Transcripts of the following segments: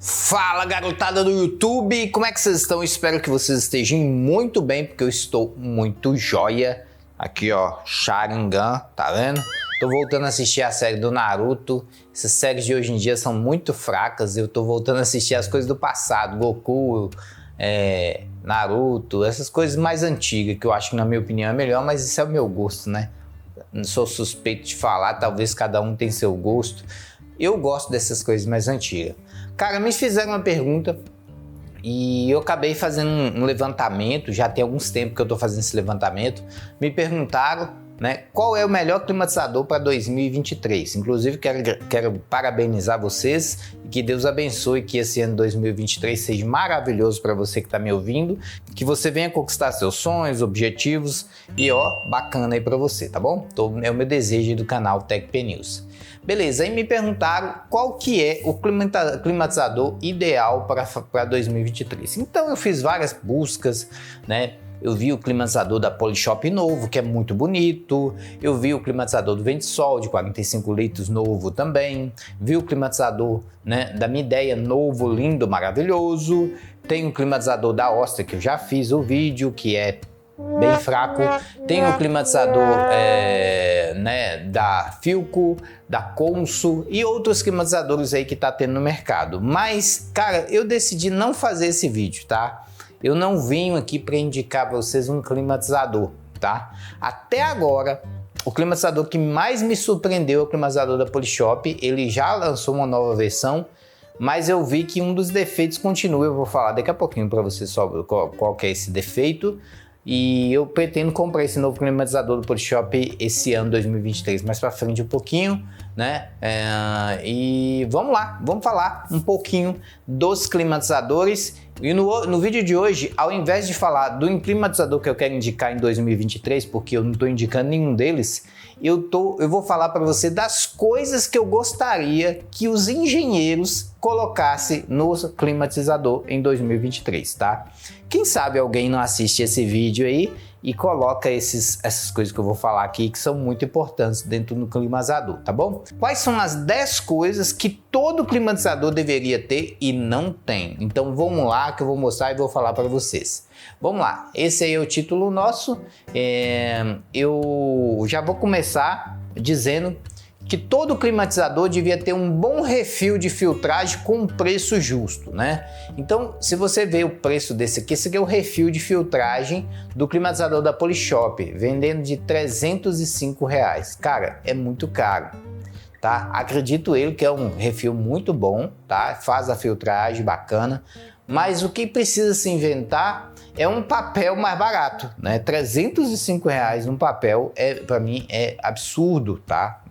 Fala, garotada do YouTube, como é que vocês estão? Espero que vocês estejam muito bem, porque eu estou muito joia. Aqui ó, Sharingan, tá vendo? Tô voltando a assistir a série do Naruto. Essas séries de hoje em dia são muito fracas. Eu tô voltando a assistir as coisas do passado, Goku, Naruto, essas coisas mais antigas, que eu acho que na minha opinião é melhor, mas isso é o meu gosto, né? Não sou suspeito de falar, talvez cada um tem seu gosto. Eu gosto dessas coisas mais antigas. Cara, me fizeram uma pergunta e eu acabei fazendo um levantamento, já tem alguns tempos que eu tô fazendo esse levantamento. Me perguntaram, né, qual é o melhor climatizador para 2023. Inclusive, quero parabenizar vocês e que Deus abençoe que esse ano 2023 seja maravilhoso para você que está me ouvindo, que você venha conquistar seus sonhos, objetivos e ó, bacana aí para você, tá bom? É o meu desejo do canal TechP News. Beleza, aí me perguntaram qual que é o climatizador ideal para 2023. Então eu fiz várias buscas, né? Eu vi o climatizador da Polishop novo, que é muito bonito. Eu vi o climatizador do Ventisol de 45 litros novo também. Vi o climatizador, né, da Midea novo, lindo, maravilhoso. Tem o climatizador da Ostra, que eu já fiz o vídeo, que é bem fraco. Tem o climatizador né, da Philco, da Consul e outros climatizadores aí que tá tendo no mercado. Mas, cara, eu decidi não fazer esse vídeo, tá? Eu não vim aqui para indicar para vocês um climatizador, tá? Até agora, o climatizador que mais me surpreendeu é o climatizador da Polishop. Ele já lançou uma nova versão, mas eu vi que um dos defeitos continua. Eu vou falar daqui a pouquinho para vocês sobre qual que é esse defeito. E eu pretendo comprar esse novo climatizador do Polishop esse ano 2023, mais para frente um pouquinho, né? E vamos lá, vamos falar um pouquinho dos climatizadores. E no vídeo de hoje, ao invés de falar do climatizador que eu quero indicar em 2023, porque eu não estou indicando nenhum deles, eu vou falar para você das coisas que eu gostaria que os engenheiros colocassem no climatizador em 2023, tá? Quem sabe alguém não assiste esse vídeo aí e coloca essas coisas que eu vou falar aqui, que são muito importantes dentro do climatizador, tá bom? Quais são as 10 coisas que todo climatizador deveria ter e não tem? Então vamos lá que eu vou mostrar e vou falar para vocês. Vamos lá, esse aí é o título nosso. Eu já vou começar dizendo que todo climatizador devia ter um bom refil de filtragem com um preço justo, né? Então, se você vê o preço desse aqui, esse aqui é o refil de filtragem do climatizador da Polishop, vendendo de R$305. Cara, é muito caro, tá? Acredito eu que é um refil muito bom, tá? Faz a filtragem bacana, mas o que precisa se inventar é um papel mais barato, né? R$305 um papel, para mim, é absurdo, tá?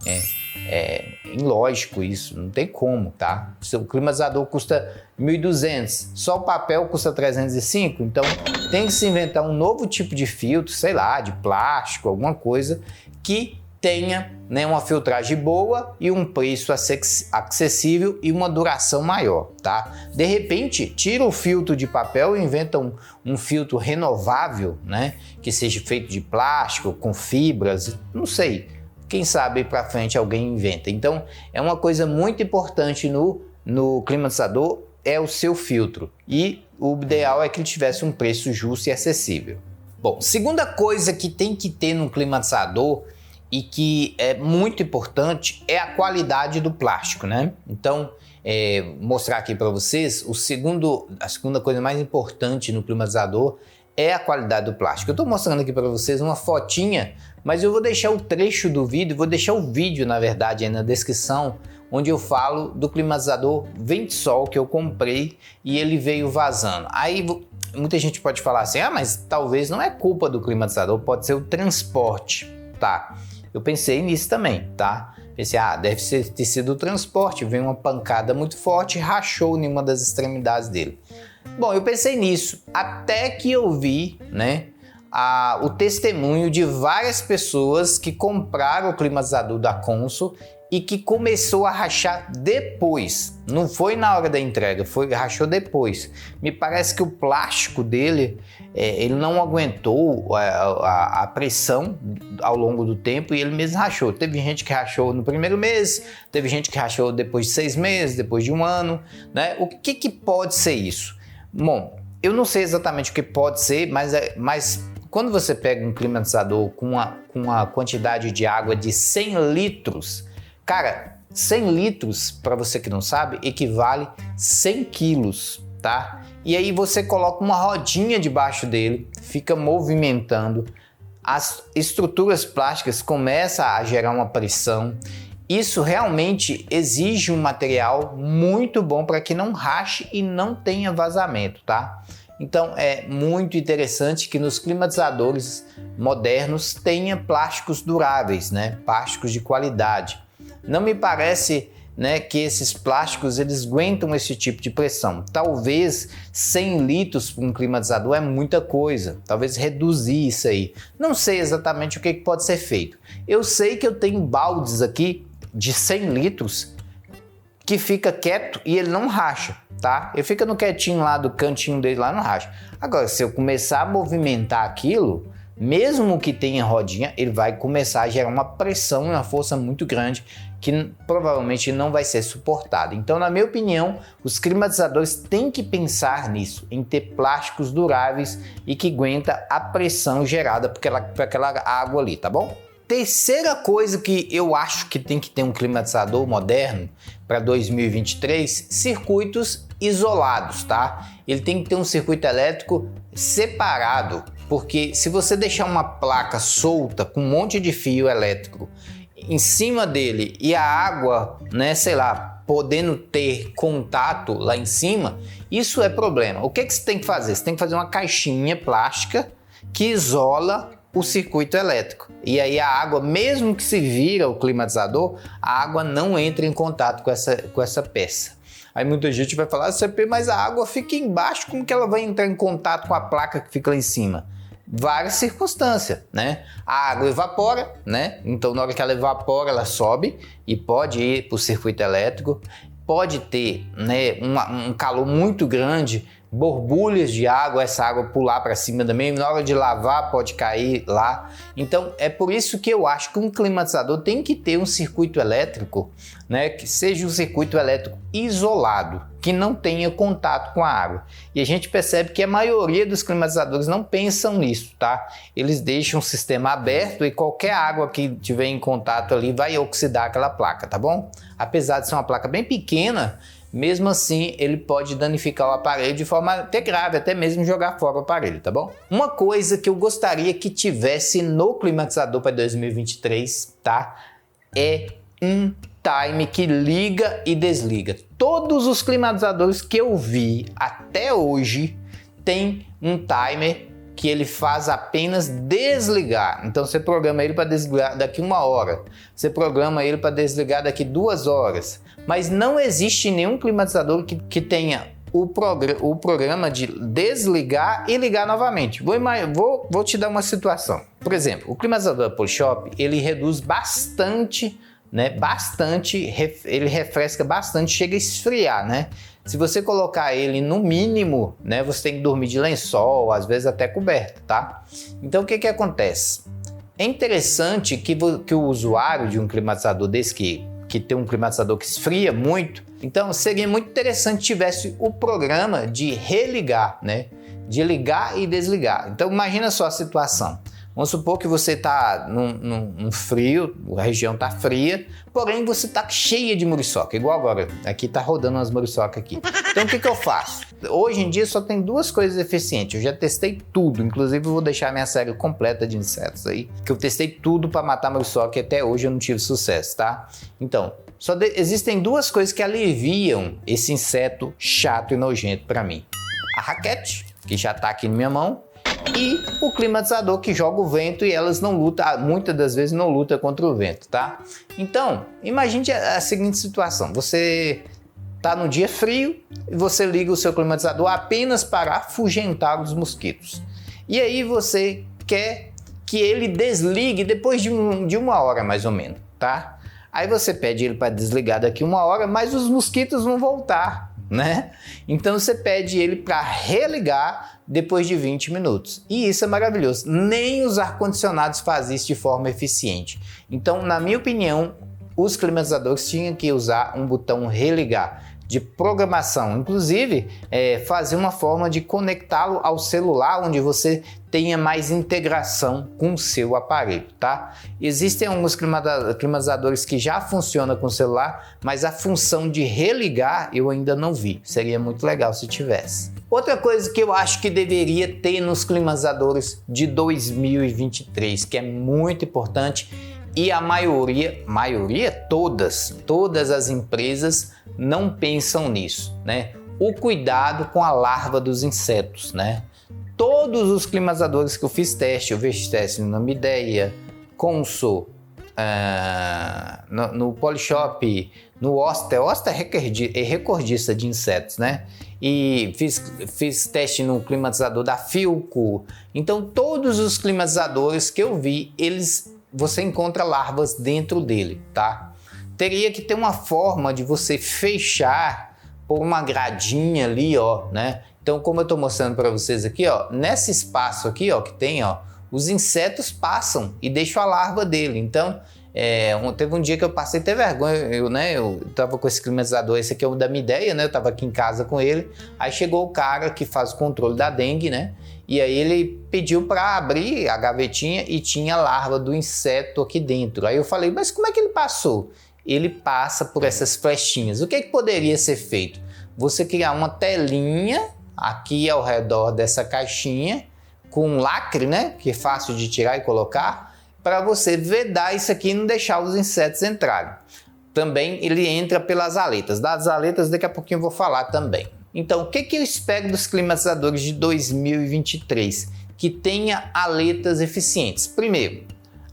É ilógico isso, não tem como, tá? Se o climatizador custa 1.200, só o papel custa 305, então tem que se inventar um novo tipo de filtro, sei lá, de plástico, alguma coisa que tenha, né, uma filtragem boa e um preço acessível e uma duração maior, tá? De repente, tira o filtro de papel e inventa um filtro renovável, né, que seja feito de plástico, com fibras, não sei. Quem sabe para frente alguém inventa. Então, é uma coisa muito importante no climatizador, é o seu filtro. E o ideal é que ele tivesse um preço justo e acessível. Bom, segunda coisa que tem que ter no climatizador e que é muito importante é a qualidade do plástico, né? Então, mostrar aqui para vocês, a segunda coisa mais importante no climatizador é a qualidade do plástico. Eu estou mostrando aqui para vocês uma fotinha, mas eu vou deixar o trecho do vídeo, vou deixar o vídeo, na verdade, aí na descrição, onde eu falo do climatizador Ventisol que eu comprei e ele veio vazando. Aí muita gente pode falar assim, mas talvez não é culpa do climatizador, pode ser o transporte, tá? Eu pensei nisso também, tá? Pensei, deve ter sido o transporte, veio uma pancada muito forte e rachou em uma das extremidades dele. Bom, eu pensei nisso, até que eu vi, né, o testemunho de várias pessoas que compraram o climatizador da Consul e que começou a rachar depois. Não foi na hora da entrega, rachou depois. Me parece que o plástico dele, ele não aguentou a pressão ao longo do tempo e ele mesmo rachou. Teve gente que rachou no primeiro mês, teve gente que rachou depois de 6 meses, depois de 1 ano, né? O que pode ser isso? Bom, eu não sei exatamente o que pode ser, mas quando você pega um climatizador com uma quantidade de água de 100 litros, cara, 100 litros, para você que não sabe, equivale 100 quilos, tá? E aí você coloca uma rodinha debaixo dele, fica movimentando, as estruturas plásticas começam a gerar uma pressão. Isso realmente exige um material muito bom para que não rache e não tenha vazamento, tá? Então é muito interessante que nos climatizadores modernos tenha plásticos duráveis, né? Plásticos de qualidade. Não me parece, né, que esses plásticos eles aguentam esse tipo de pressão. Talvez 100 litros para um climatizador é muita coisa. Talvez reduzir isso aí. Não sei exatamente o que pode ser feito. Eu sei que eu tenho baldes aqui de 100 litros que fica quieto e ele não racha, tá? Ele fica no quietinho lá do cantinho dele lá, não racha. Agora, se eu começar a movimentar aquilo, mesmo que tenha rodinha, ele vai começar a gerar uma pressão e uma força muito grande que provavelmente não vai ser suportada. Então, na minha opinião, os climatizadores têm que pensar nisso, em ter plásticos duráveis e que aguenta a pressão gerada por aquela água ali, tá bom? Terceira coisa que eu acho que tem que ter um climatizador moderno para 2023, circuitos isolados, tá? Ele tem que ter um circuito elétrico separado, porque se você deixar uma placa solta com um monte de fio elétrico em cima dele e a água, né, sei lá, podendo ter contato lá em cima, isso é problema. O que você tem que fazer? Você tem que fazer uma caixinha plástica que isola o circuito elétrico. E aí a água, mesmo que se vira o climatizador, a água não entra em contato com essa peça. Aí muita gente vai falar, CP, mas a água fica embaixo, como que ela vai entrar em contato com a placa que fica lá em cima? Várias circunstâncias, né? A água evapora, né? Então na hora que ela evapora, ela sobe e pode ir para o circuito elétrico. Pode ter, né, um calor muito grande, borbulhas de água, essa água pular para cima também, na hora de lavar pode cair lá. Então é por isso que eu acho que um climatizador tem que ter um circuito elétrico, né, que seja um circuito elétrico isolado, que não tenha contato com a água. E a gente percebe que a maioria dos climatizadores não pensam nisso, tá? Eles deixam o sistema aberto e qualquer água que tiver em contato ali vai oxidar aquela placa, tá bom? Apesar de ser uma placa bem pequena, mesmo assim ele pode danificar o aparelho de forma até grave, até mesmo jogar fora o aparelho, tá bom? Uma coisa que eu gostaria que tivesse no climatizador para 2023, tá? É um time que liga e desliga. Todos os climatizadores que eu vi até hoje tem um timer que ele faz apenas desligar. Então você programa ele para desligar daqui 1 hora, você programa ele para desligar daqui 2 horas, mas não existe nenhum climatizador que tenha o programa de desligar e ligar novamente. Vou te dar uma situação. Por exemplo, o climatizador da Polishop, ele reduz bastante, né? Ele refresca bastante, chega a esfriar, né? Se você colocar ele no mínimo, né, você tem que dormir de lençol, às vezes até coberto, tá? Então o que acontece? É interessante que o usuário de um climatizador desse que tem um climatizador que esfria muito, então seria muito interessante que tivesse o programa de religar, né? De ligar e desligar. Então imagina só a situação. Vamos supor que você está num frio, a região está fria, porém você está cheia de muriçoca, igual agora. Aqui está rodando umas muriçocas aqui. Então o que eu faço? Hoje em dia só tem 2 coisas eficientes. Eu já testei tudo, inclusive eu vou deixar minha série completa de insetos aí, que eu testei tudo para matar muriçoca e até hoje eu não tive sucesso, tá? Então, existem 2 coisas que aliviam esse inseto chato e nojento para mim. A raquete, que já está aqui na minha mão, e o climatizador que joga o vento e elas não lutam, muitas das vezes não luta contra o vento, tá? Então, imagine a seguinte situação, você tá num dia frio e você liga o seu climatizador apenas para afugentar os mosquitos. E aí você quer que ele desligue depois de 1 hora mais ou menos, tá? Aí você pede ele para desligar daqui 1 hora, mas os mosquitos vão voltar, né? Então você pede ele para religar depois de 20 minutos. E isso é maravilhoso. Nem os ar-condicionados fazem isso de forma eficiente. Então, na minha opinião, os climatizadores tinham que usar um botão religar de programação, inclusive fazer uma forma de conectá-lo ao celular, onde você tenha mais integração com o seu aparelho, tá? Existem alguns climatizadores que já funcionam com o celular, mas a função de religar eu ainda não vi. Seria muito legal se tivesse. Outra coisa que eu acho que deveria ter nos climatizadores de 2023, que é muito importante, e a maioria, todas as empresas não pensam nisso, né? O cuidado com a larva dos insetos, né? Todos os climatizadores que eu fiz teste, eu fiz teste no Midea, Consul, no Polishop, no Oster é recordista de insetos, né? E fiz teste no climatizador da Filco. Então, todos os climatizadores que eu vi, você encontra larvas dentro dele, tá? Teria que ter uma forma de você fechar por uma gradinha ali, ó, né? Então, como eu tô mostrando para vocês aqui, ó, nesse espaço aqui, ó, que tem, ó, os insetos passam e deixam a larva dele. Então, teve um dia que eu passei até vergonha, eu tava com esse climatizador, esse aqui é o da Midea, né? Eu tava aqui em casa com ele, aí chegou o cara que faz o controle da dengue, né? E aí ele pediu para abrir a gavetinha e tinha a larva do inseto aqui dentro. Aí eu falei, mas como é que ele passou? Ele passa por essas flechinhas. O que poderia ser feito? Você criar uma telinha aqui ao redor dessa caixinha com um lacre, né? Que é fácil de tirar e colocar, para você vedar isso aqui e não deixar os insetos entrarem. Também ele entra pelas aletas. Das aletas daqui a pouquinho eu vou falar também. Então, o que eu espero dos climatizadores de 2023? Que tenha aletas eficientes. Primeiro,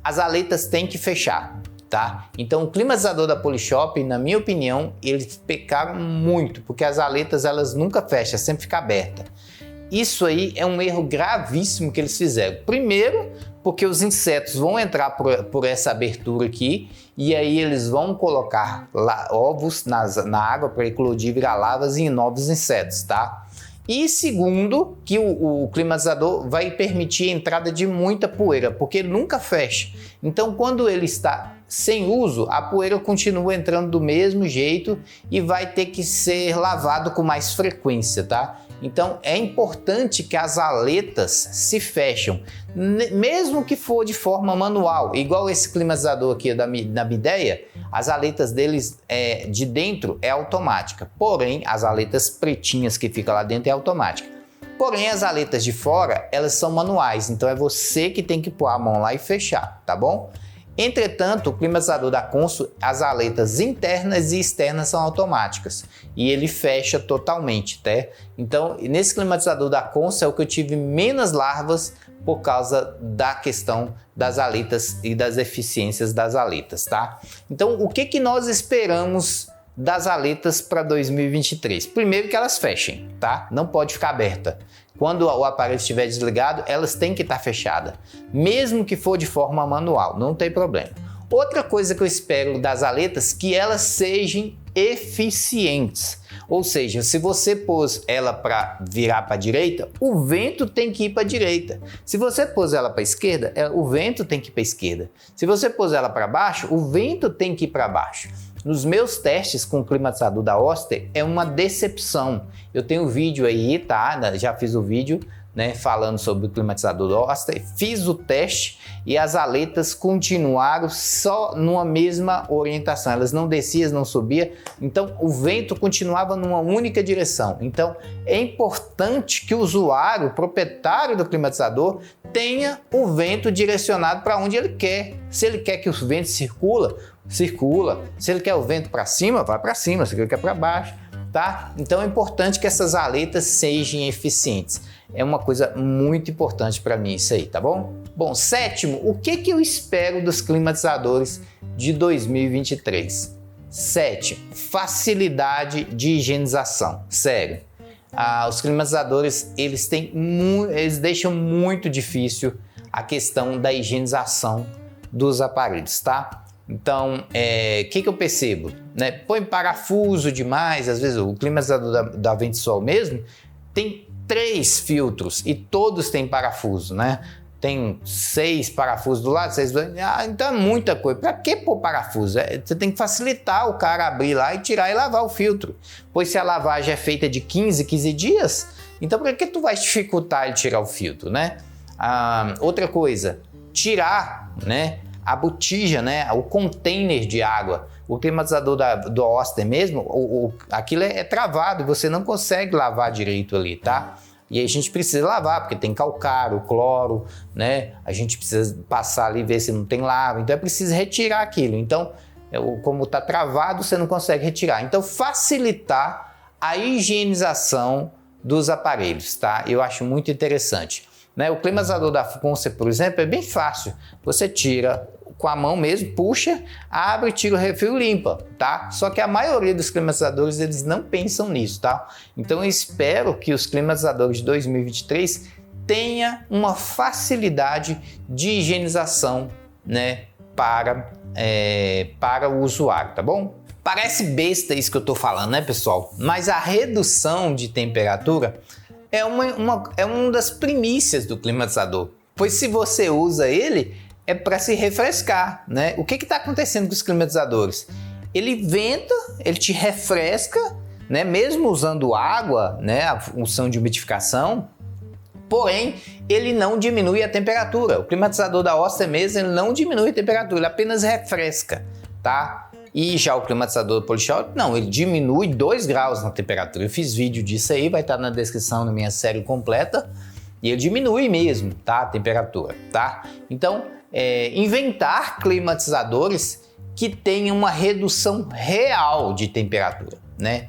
as aletas têm que fechar, tá? Então, o climatizador da Polishop, na minha opinião, eles pecaram muito, porque as aletas elas nunca fecham, sempre fica aberta. Isso aí é um erro gravíssimo que eles fizeram. Primeiro, porque os insetos vão entrar por essa abertura aqui e aí eles vão colocar ovos na água para eclodir, virar larvas em novos insetos, tá? E segundo, que o climatizador vai permitir a entrada de muita poeira, porque ele nunca fecha. Então, quando ele está sem uso, a poeira continua entrando do mesmo jeito e vai ter que ser lavado com mais frequência, tá? Então, é importante que as aletas se fecham, mesmo que for de forma manual. Igual esse climatizador aqui da Midea, as aletas deles de dentro é automática. Porém, as aletas pretinhas que ficam lá dentro é automática. Porém, as aletas de fora, elas são manuais. Então, é você que tem que pôr a mão lá e fechar, tá bom? Entretanto, o climatizador da Consul, as aletas internas e externas são automáticas e ele fecha totalmente, tá? Então, nesse climatizador da Consul é o que eu tive menos larvas por causa da questão das aletas e das eficiências das aletas, tá? Então, o que nós esperamos das aletas para 2023? Primeiro que elas fechem, tá? Não pode ficar aberta. Quando o aparelho estiver desligado, elas têm que estar fechadas, mesmo que for de forma manual, não tem problema. Outra coisa que eu espero das aletas, que elas sejam eficientes. Ou seja, se você pôs ela para virar para a direita, o vento tem que ir para a direita. Se você pôs ela para a esquerda, o vento tem que ir para a esquerda. Se você pôs ela para baixo, o vento tem que ir para baixo. Nos meus testes com o climatizador da Oster é uma decepção. Eu tenho um vídeo aí, tá? Já fiz o vídeo, né, falando sobre o climatizador da Oster. Fiz o teste e as aletas continuaram só numa mesma orientação. Elas não desciam, não subiam. Então, o vento continuava numa única direção. Então, é importante que o usuário, o proprietário do climatizador, tenha o vento direcionado para onde ele quer. Se ele quer que o vento circula. Se ele quer o vento para cima, vai para cima. Se ele quer para baixo, tá? Então é importante que essas aletas sejam eficientes. É uma coisa muito importante para mim isso aí, tá bom? Bom, sétimo, o que eu espero dos climatizadores de 2023? Sétimo, facilidade de higienização. Sério, os climatizadores eles deixam muito difícil a questão da higienização dos aparelhos, tá? Então, que eu percebo? Né? Põe parafuso demais, às vezes o climatizador da Ventisol mesmo tem 3 filtros e todos têm parafuso, né? Tem 6 parafusos do lado, 6 do lado. Então é muita coisa. Para que pôr parafuso? Você tem que facilitar o cara abrir lá e tirar e lavar o filtro. Pois se a lavagem é feita de 15 dias, então por que tu vai dificultar ele tirar o filtro, né? Outra coisa, tirar, né, a botija, né, o container de água. O climatizador do Oster mesmo, aquilo é travado, você não consegue lavar direito ali, tá? E aí a gente precisa lavar, porque tem calcário, cloro, né? A gente precisa passar ali e ver se não tem lava, então é preciso retirar aquilo. Então, como está travado, você não consegue retirar. Então, facilitar a higienização dos aparelhos, tá? Eu acho muito interessante. Né? O climatizador da Concer, por exemplo, é bem fácil. Você tira com a mão mesmo, puxa, abre, tira o refil e limpa, tá? Só que a maioria dos climatizadores, eles não pensam nisso, tá? Então eu espero que os climatizadores de 2023 tenham uma facilidade de higienização, né, para o usuário, tá bom? Parece besta isso que eu tô falando, né, pessoal? Mas a redução de temperatura é uma das primícias do climatizador, pois se você usa ele, é para se refrescar, né? O que está acontecendo com os climatizadores? Ele venta, ele te refresca, né? Mesmo usando água, né? A função de umidificação, porém, ele não diminui a temperatura. O climatizador da Oster mesmo, ele não diminui a temperatura, ele apenas refresca, tá? E já o climatizador do Polishop, não, ele diminui 2 graus na temperatura. Eu fiz vídeo disso aí, vai estar na descrição da minha série completa. E ele diminui mesmo, tá? A temperatura, tá? Então, inventar climatizadores que tenham uma redução real de temperatura, né?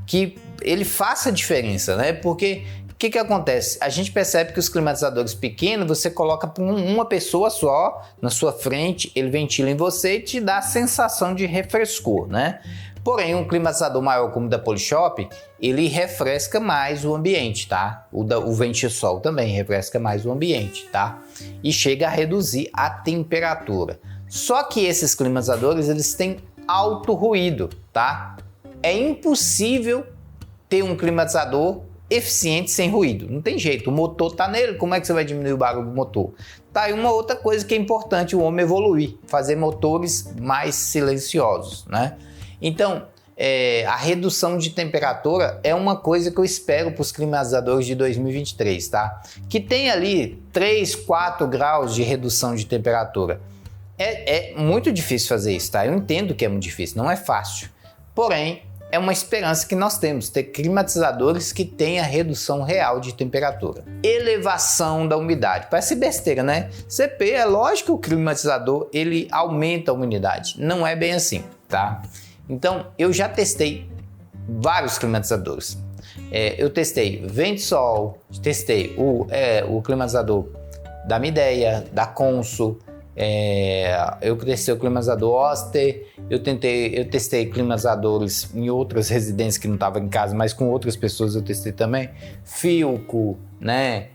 Que ele faça diferença, né? Porque o que acontece? A gente percebe que os climatizadores pequenos, você coloca para uma pessoa só na sua frente, ele ventila em você e te dá a sensação de refrescor, né? Porém, um climatizador maior como o da Polishop, ele refresca mais o ambiente, tá? O Ventisol também refresca mais o ambiente, tá? E chega a reduzir a temperatura. Só que esses climatizadores, eles têm alto ruído, tá? É impossível ter um climatizador eficiente sem ruído. Não tem jeito, o motor tá nele, como é que você vai diminuir o barulho do motor? Tá aí uma outra coisa que é importante o homem evoluir, fazer motores mais silenciosos, né? Então, a redução de temperatura é uma coisa que eu espero para os climatizadores de 2023, tá? Que tem ali 3, 4 graus de redução de temperatura. É muito difícil fazer isso, tá? Eu entendo que é muito difícil, não é fácil. Porém, é uma esperança que nós temos, ter climatizadores que tenham redução real de temperatura. Elevação da umidade. Parece besteira, né? CP, é lógico que o climatizador, ele aumenta a umidade. Não é bem assim, tá? Então, eu já testei vários climatizadores. Eu testei Ventisol, testei o climatizador da Midea, da Consul, eu testei o climatizador Oster, eu testei climatizadores em outras residências que não estavam em casa, mas com outras pessoas eu testei também, Filco, né?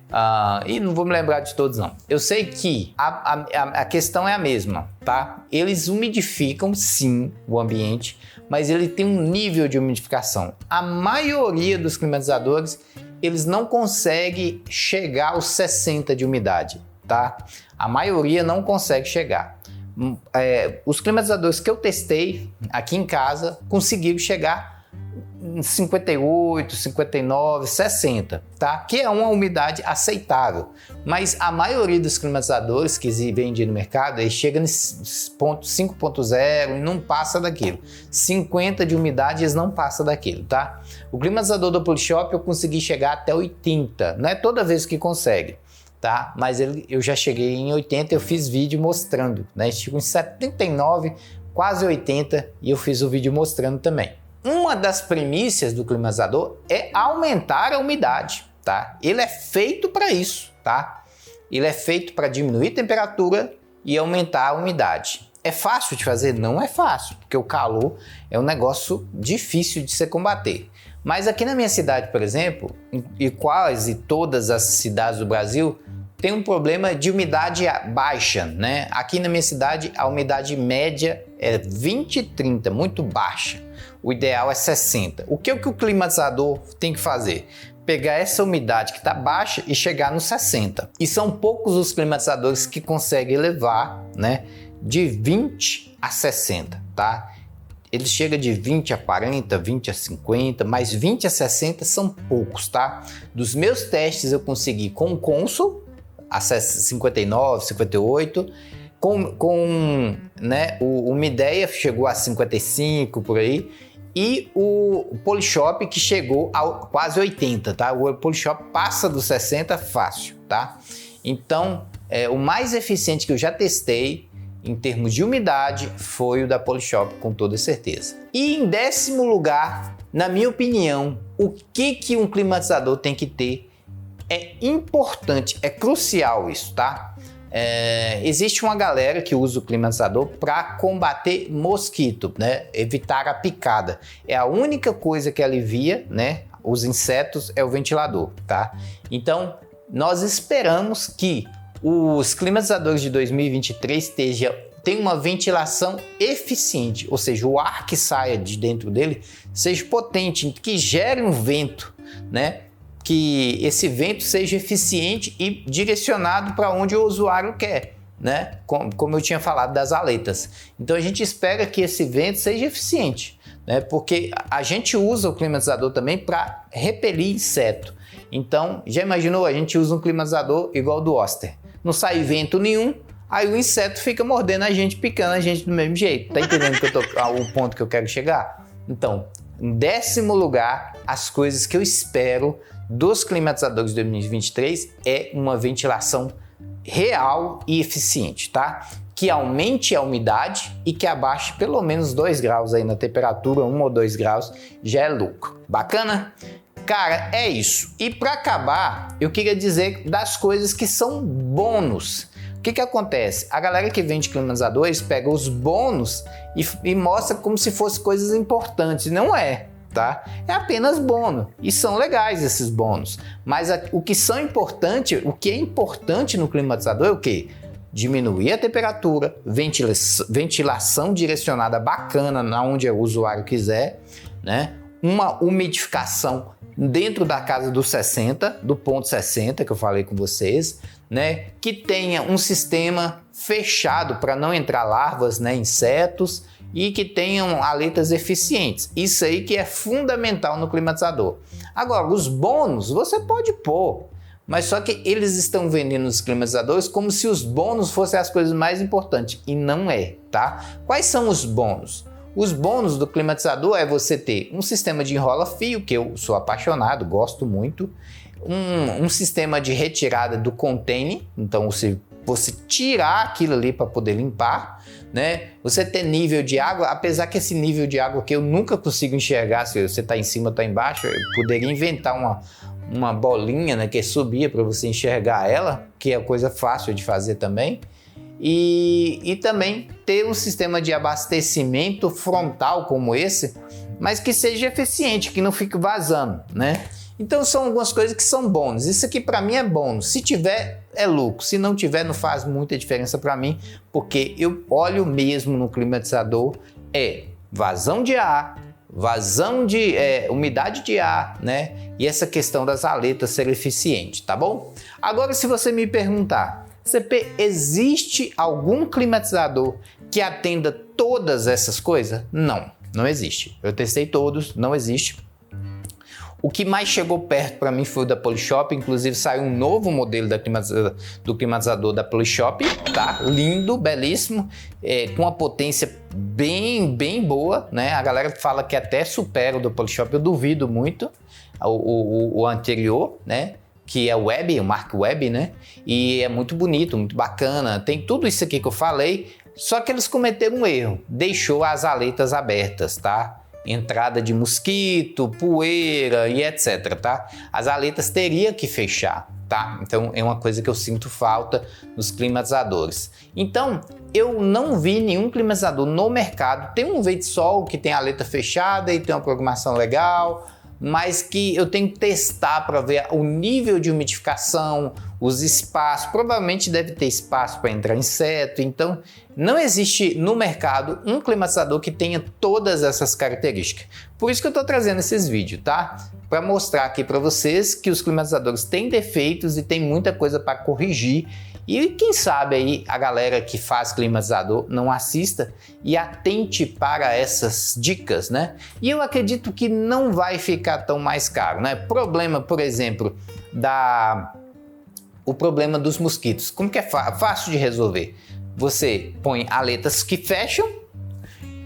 E não vou me lembrar de todos não. Eu sei que a questão é a mesma, tá? Eles umidificam sim o ambiente, mas ele tem um nível de umidificação. A maioria dos climatizadores, eles não conseguem chegar aos 60 de umidade, tá? A maioria não consegue chegar. Os climatizadores que eu testei aqui em casa conseguiram chegar em 58, 59, 60, tá? Que é uma umidade aceitável. Mas a maioria dos climatizadores que vendem no mercado, eles chegam nesse ponto 5.0 e não passa daquilo. 50 de umidade, eles não passam daquilo, tá? O climatizador do Polishop eu consegui chegar até 80, não é toda vez que consegue, tá? Mas eu já cheguei em 80, eu fiz vídeo mostrando, né? Chegou em 79, quase 80 e eu fiz o vídeo mostrando também. Uma das premissas do climatizador é aumentar a umidade, tá? Ele é feito para isso, tá? Ele é feito para diminuir a temperatura e aumentar a umidade. É fácil de fazer? Não é fácil, porque o calor é um negócio difícil de se combater. Mas aqui na minha cidade, por exemplo, e quase todas as cidades do Brasil, tem um problema de umidade baixa, né? Aqui na minha cidade a umidade média é 20 e 30, muito baixa. O ideal é 60. O que o climatizador tem que fazer? Pegar essa umidade que está baixa e chegar nos 60. E são poucos os climatizadores que conseguem elevar, né, de 20 a 60, tá? Ele chega de 20 a 40, 20 a 50, mas 20 a 60 são poucos, tá? Dos meus testes eu consegui com o Consul, a 59, 58, né, o Midea chegou a 55 por aí, e o Polishop que chegou a quase 80, tá? O Polishop passa dos 60 fácil, tá? Então, o mais eficiente que eu já testei em termos de umidade foi o da Polishop, com toda certeza. E em 10º lugar, na minha opinião, o que um climatizador tem que ter é importante, é crucial isso, tá? Existe uma galera que usa o climatizador para combater mosquito, né? Evitar a picada. É a única coisa que alivia, né, os insetos é o ventilador, tá? Então, nós esperamos que os climatizadores de 2023 tenham uma ventilação eficiente, ou seja, o ar que saia de dentro dele seja potente, que gere um vento, né? Que esse vento seja eficiente e direcionado para onde o usuário quer, né? Como eu tinha falado das aletas. Então a gente espera que esse vento seja eficiente, né? Porque a gente usa o climatizador também para repelir inseto. Então, já imaginou? A gente usa um climatizador igual do Oster. Não sai vento nenhum, aí o inseto fica mordendo a gente, picando a gente do mesmo jeito. Tá entendendo o ponto que eu quero chegar? Então, em 10º lugar, as coisas que eu espero dos climatizadores de 2023 é uma ventilação real e eficiente, tá? Que aumente a umidade e que abaixe pelo menos 2 graus aí na temperatura, 1 ou 2 graus, já é lucro. Bacana? Cara, é isso. E para acabar, eu queria dizer das coisas que são bônus. O que acontece? A galera que vende climatizadores pega os bônus e mostra como se fossem coisas importantes. Não é, tá? É apenas bônus. E são legais esses bônus. Mas o que é importante no climatizador é o quê? Diminuir a temperatura, ventilação direcionada bacana na onde o usuário quiser, né? Uma umidificação dentro da casa do 60, do ponto 60 que eu falei com vocês, né? Que tenha um sistema fechado para não entrar larvas, né, insetos, e que tenham aletas eficientes. Isso aí que é fundamental no climatizador. Agora, os bônus você pode pôr, mas só que eles estão vendendo os climatizadores como se os bônus fossem as coisas mais importantes, e não é, tá? Quais são os bônus? Os bônus do climatizador é você ter um sistema de enrola-fio, que eu sou apaixonado, gosto muito, um sistema de retirada do container, então você tirar aquilo ali para poder limpar, né? Você ter nível de água, apesar que esse nível de água que eu nunca consigo enxergar, se você está em cima ou está embaixo, eu poderia inventar uma bolinha, né, que subia para você enxergar ela, que é coisa fácil de fazer também. E também ter um sistema de abastecimento frontal como esse, mas que seja eficiente, que não fique vazando, né? Então são algumas coisas que são bônus. Isso aqui para mim é bônus. Se tiver, é lucro. Se não tiver, não faz muita diferença para mim, porque eu olho mesmo no climatizador, vazão de ar, umidade de ar, né? E essa questão das aletas ser eficiente, tá bom? Agora, se você me perguntar, CP, existe algum climatizador que atenda todas essas coisas? Não, não existe. Eu testei todos, não existe. O que mais chegou perto para mim foi o da Polishop, inclusive saiu um novo modelo do climatizador da Polishop, tá? Lindo, belíssimo, com uma potência bem boa, né? A galera fala que até supera o do Polishop, eu duvido muito, o anterior, né? Que é o Mark Webb, né? E é muito bonito, muito bacana, tem tudo isso aqui que eu falei, só que eles cometeram um erro, deixou as aletas abertas, tá? Entrada de mosquito, poeira e etc, tá? As aletas teria que fechar, tá? Então é uma coisa que eu sinto falta nos climatizadores. Então eu não vi nenhum climatizador no mercado. Tem um Ventesol que tem a aleta fechada e tem uma programação legal, mas que eu tenho que testar para ver o nível de umidificação, os espaços, provavelmente deve ter espaço para entrar inseto, então não existe no mercado um climatizador que tenha todas essas características. Por isso que eu estou trazendo esses vídeos, tá? Para mostrar aqui para vocês que os climatizadores têm defeitos e tem muita coisa para corrigir. E quem sabe aí a galera que faz climatizador não assista e atente para essas dicas, né? E eu acredito que não vai ficar tão mais caro, né? Problema, por exemplo, o problema dos mosquitos. Como que é fácil de resolver? Você põe aletas que fecham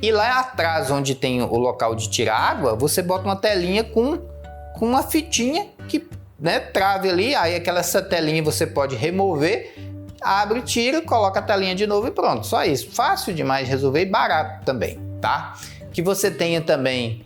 e lá atrás, onde tem o local de tirar água, você bota uma telinha com uma fitinha que, né, trave ali. Aí essa telinha você pode remover, abre, tira, coloca a telinha de novo e pronto. Só isso. Fácil demais de resolver e barato também, tá? Que você tenha também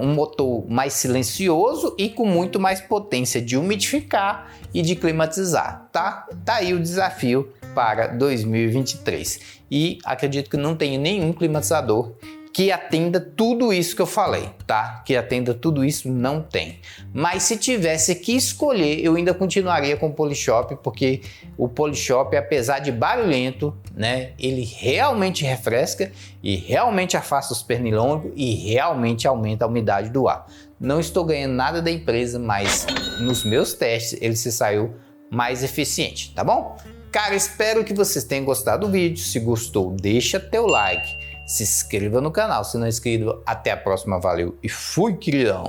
um motor mais silencioso e com muito mais potência de umidificar e de climatizar, tá? Tá aí o desafio para 2023. E acredito que não tem nenhum climatizador que atenda tudo isso que eu falei, tá? Que atenda tudo isso, não tem. Mas se tivesse que escolher, eu ainda continuaria com o Polishop, porque o Polishop, apesar de barulhento, né? Ele realmente refresca e realmente afasta os pernilongos e realmente aumenta a umidade do ar. Não estou ganhando nada da empresa, mas nos meus testes ele se saiu mais eficiente, tá bom? Cara, espero que vocês tenham gostado do vídeo. Se gostou, deixa teu like. Se inscreva no canal se não é inscrito. Até a próxima, valeu e fui, queridão!